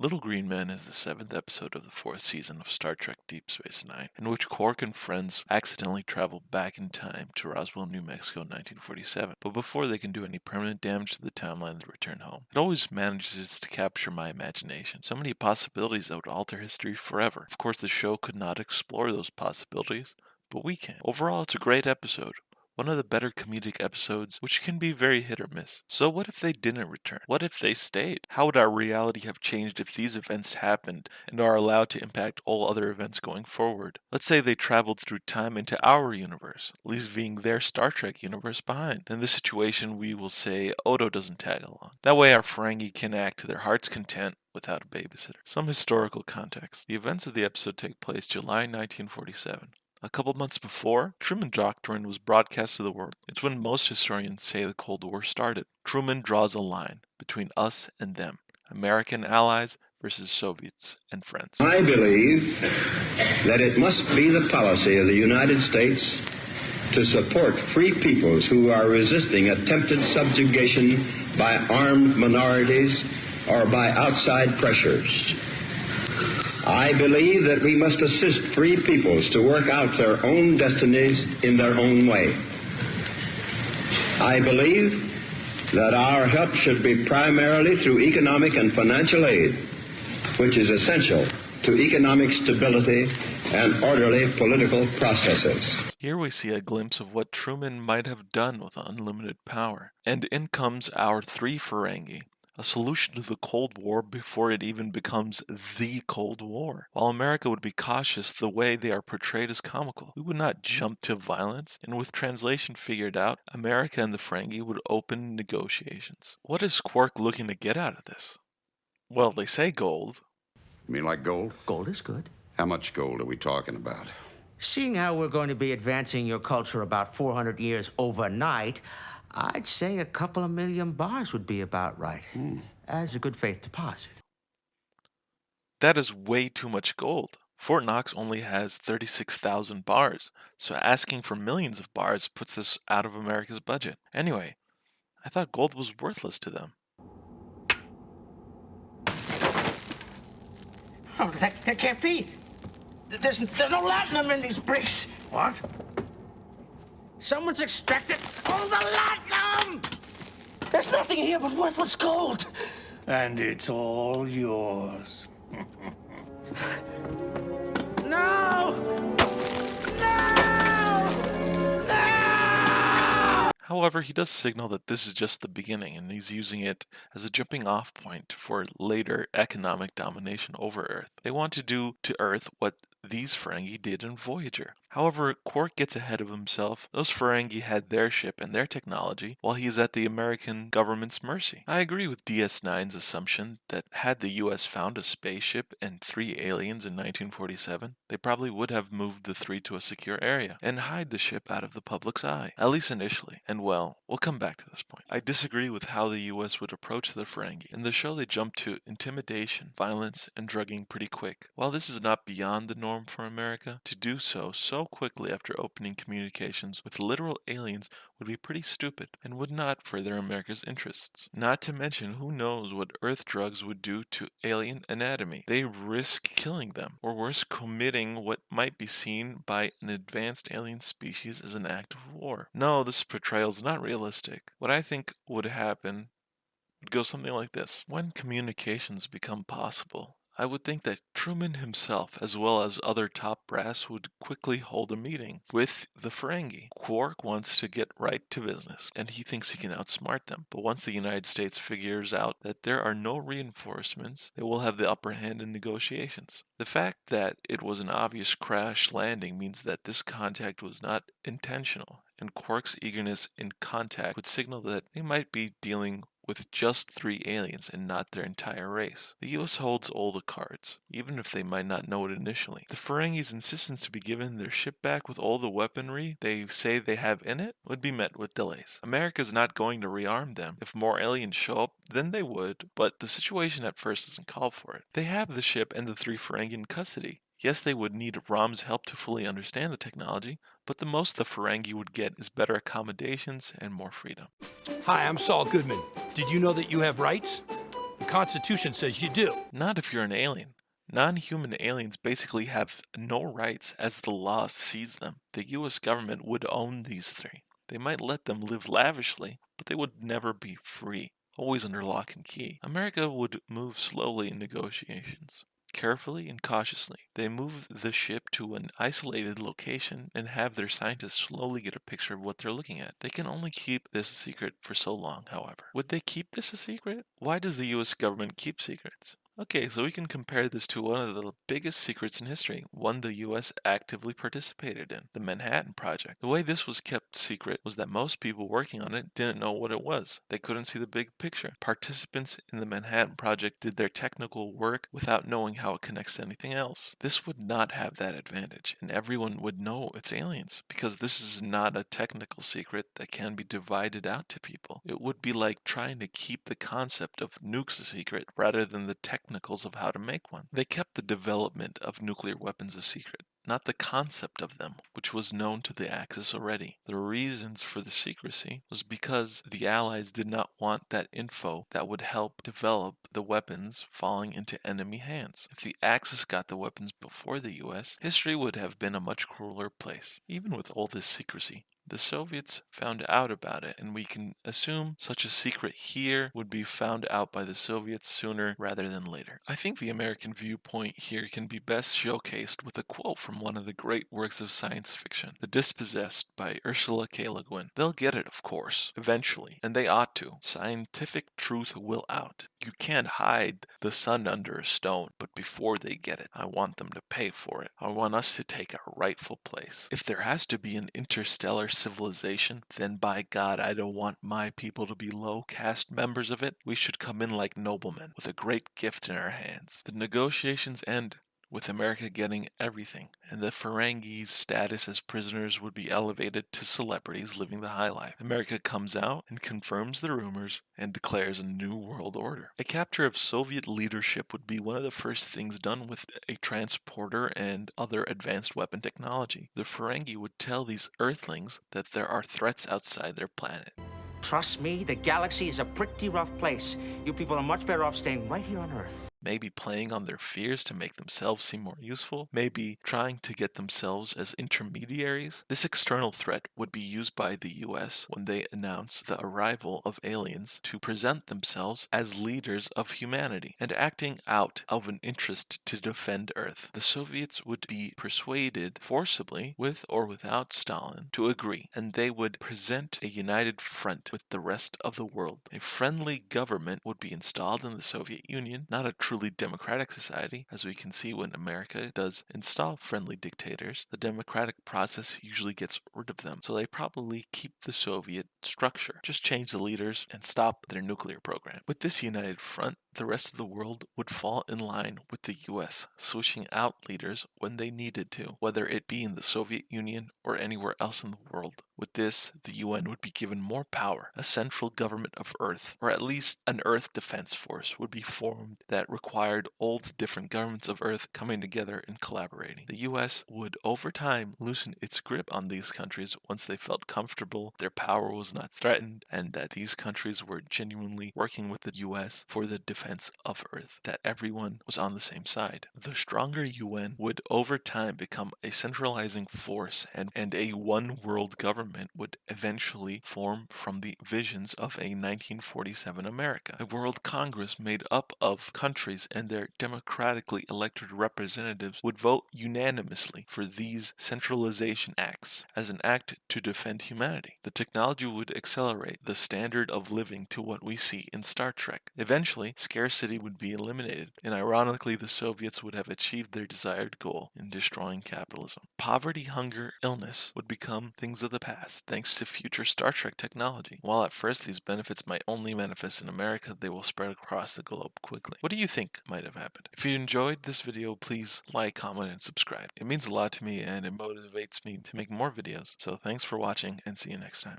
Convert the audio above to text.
Little Green Men is the seventh episode of the fourth season of Star Trek Deep Space Nine, in which Quark and friends accidentally travel back in time to Roswell, New Mexico in 1947. But before they can do any permanent damage to the timeline, they return home. It always manages to capture my imagination. So many possibilities that would alter history forever. Of course, the show could not explore those possibilities, but we can. Overall, it's a great episode. One of the better comedic episodes, which can be very hit or miss. So what if they didn't return? What if they stayed? How would our reality have changed if these events happened and are allowed to impact all other events going forward? Let's say they traveled through time into our universe, leaving their Star Trek universe behind. In this situation, we will say Odo doesn't tag along. That way our Ferengi can act to their heart's content without a babysitter. Some historical context. The events of the episode take place July 1947. A couple months before, Truman Doctrine was broadcast to the world. It's when most historians say the Cold War started. Truman draws a line between us and them, American allies versus Soviets and friends. I believe that it must be the policy of the United States to support free peoples who are resisting attempted subjugation by armed minorities or by outside pressures. I believe that we must assist free peoples to work out their own destinies in their own way. I believe that our help should be primarily through economic and financial aid, which is essential to economic stability and orderly political processes. Here we see a glimpse of what Truman might have done with unlimited power. And in comes our three Ferengi. A solution to the Cold War before it even becomes the Cold War. While America would be cautious, the way they are portrayed is comical. We would not jump to violence, and with translation figured out, America and the Ferengi would open negotiations. What is Quark looking to get out of this? Well, they say gold. You mean like gold? Gold is good. How much gold are we talking about? Seeing how we're going to be advancing your culture about 400 years overnight, I'd say a couple of million bars would be about right. As a good faith deposit. That is way too much gold. Fort Knox only has 36,000 bars, so asking for millions of bars puts this out of America's budget. Anyway, I thought gold was worthless to them. Oh, that can't be. There's no latinum in these bricks. What? Someone's extracted all the latinum! There's nothing here but worthless gold. And it's all yours. No! No! No! However, he does signal that this is just the beginning, and he's using it as a jumping off point for later economic domination over Earth. They want to do to Earth what these Ferengi did in Voyager. However, Quark gets ahead of himself. Those Ferengi had their ship and their technology, while he is at the American government's mercy. I agree with DS9's assumption that had the US found a spaceship and 3 aliens in 1947, they probably would have moved the 3 to a secure area and hide the ship out of the public's eye, at least initially. And well, we'll come back to this point. I disagree with how the US would approach the Ferengi. In the show, they jump to intimidation, violence, and drugging pretty quick. While this is not beyond the norm for America, to do so quickly after opening communications with literal aliens would be pretty stupid and would not further America's interests. Not to mention, who knows what Earth drugs would do to alien anatomy. They risk killing them, or worse, committing what might be seen by an advanced alien species as an act of war. No, this portrayal is not realistic. What I think would happen would go something like this. When communications become possible, I would think that Truman himself, as well as other top brass, would quickly hold a meeting with the Ferengi. Quark wants to get right to business, and he thinks he can outsmart them. But once the United States figures out that there are no reinforcements, they will have the upper hand in negotiations. The fact that it was an obvious crash landing means that this contact was not intentional, and Quark's eagerness in contact would signal that they might be dealing with just 3 aliens and not their entire race. The US holds all the cards, even if they might not know it initially. The Ferengi's insistence to be given their ship back with all the weaponry they say they have in it would be met with delays. America's not going to rearm them. If more aliens show up, then they would, but the situation at first doesn't call for it. They have the ship and the 3 Ferengi in custody. Yes, they would need Rom's help to fully understand the technology, but the most the Ferengi would get is better accommodations and more freedom. Hi, I'm Saul Goodman. Did you know that you have rights? The Constitution says you do. Not if you're an alien. Non-human aliens basically have no rights as the law sees them. The US government would own these three. They might let them live lavishly, but they would never be free, always under lock and key. America would move slowly in negotiations. Carefully and cautiously, they move the ship to an isolated location and have their scientists slowly get a picture of what they're looking at. They can only keep this a secret for so long, however. Would they keep this a secret? Why does the US government keep secrets? Okay, so we can compare this to one of the biggest secrets in history, one the US actively participated in, the Manhattan Project. The way this was kept secret was that most people working on it didn't know what it was. They couldn't see the big picture. Participants in the Manhattan Project did their technical work without knowing how it connects to anything else. This would not have that advantage, and everyone would know it's aliens, because this is not a technical secret that can be divided out to people. It would be like trying to keep the concept of nukes a secret rather than the technicals of how to make one. They kept the development of nuclear weapons a secret, not the concept of them, which was known to the Axis already. The reasons for the secrecy was because the Allies did not want that info that would help develop the weapons falling into enemy hands. If the Axis got the weapons before the US, history would have been a much crueler place. Even with all this secrecy, the Soviets found out about it, and we can assume such a secret here would be found out by the Soviets sooner rather than later. I think the American viewpoint here can be best showcased with a quote from one of the great works of science fiction, The Dispossessed by Ursula K. Le Guin. They'll get it, of course, eventually, and they ought to. Scientific truth will out. You can't hide the sun under a stone, but before they get it, I want them to pay for it. I want us to take our rightful place. If there has to be an interstellar civilization, then by God, I don't want my people to be low caste members of it. We should come in like noblemen with a great gift in our hands. The negotiations end with America getting everything, and the Ferengis' status as prisoners would be elevated to celebrities living the high life. America comes out and confirms the rumors and declares a new world order. A capture of Soviet leadership would be one of the first things done with a transporter and other advanced weapon technology. The Ferengi would tell these Earthlings that there are threats outside their planet. Trust me, the galaxy is a pretty rough place. You people are much better off staying right here on Earth. Maybe playing on their fears to make themselves seem more useful, maybe trying to get themselves as intermediaries. This external threat would be used by the US when they announce the arrival of aliens to present themselves as leaders of humanity and acting out of an interest to defend Earth. The Soviets would be persuaded forcibly, with or without Stalin, to agree, and they would present a united front with the rest of the world. A friendly government would be installed in the Soviet Union, not a truly democratic society. As we can see, when America does install friendly dictators, the democratic process usually gets rid of them. So they probably keep the Soviet structure, just change the leaders and stop their nuclear program. With this united front, the rest of the world would fall in line with the US, switching out leaders when they needed to, whether it be in the Soviet Union or anywhere else in the world. With this, the UN would be given more power. A central government of Earth, or at least an Earth Defense Force, would be formed that required all the different governments of Earth coming together and collaborating. The US would, over time, loosen its grip on these countries once they felt comfortable their power was not threatened and that these countries were genuinely working with the US for the defense of Earth, that everyone was on the same side. The stronger UN would, over time, become a centralizing force, and a one-world government would eventually form from the visions of a 1947 America. A world Congress made up of countries and their democratically elected representatives would vote unanimously for these centralization acts as an act to defend humanity. The technology would accelerate the standard of living to what we see in Star Trek. Eventually, scarcity would be eliminated, and ironically, the Soviets would have achieved their desired goal in destroying capitalism. Poverty, hunger, illness would become things of the past thanks to future Star Trek technology. While at first these benefits might only manifest in America, they will spread across the globe quickly. What do you think might have happened? If you enjoyed this video, please like, comment, and subscribe. It means a lot to me and it motivates me to make more videos. So thanks for watching and see you next time.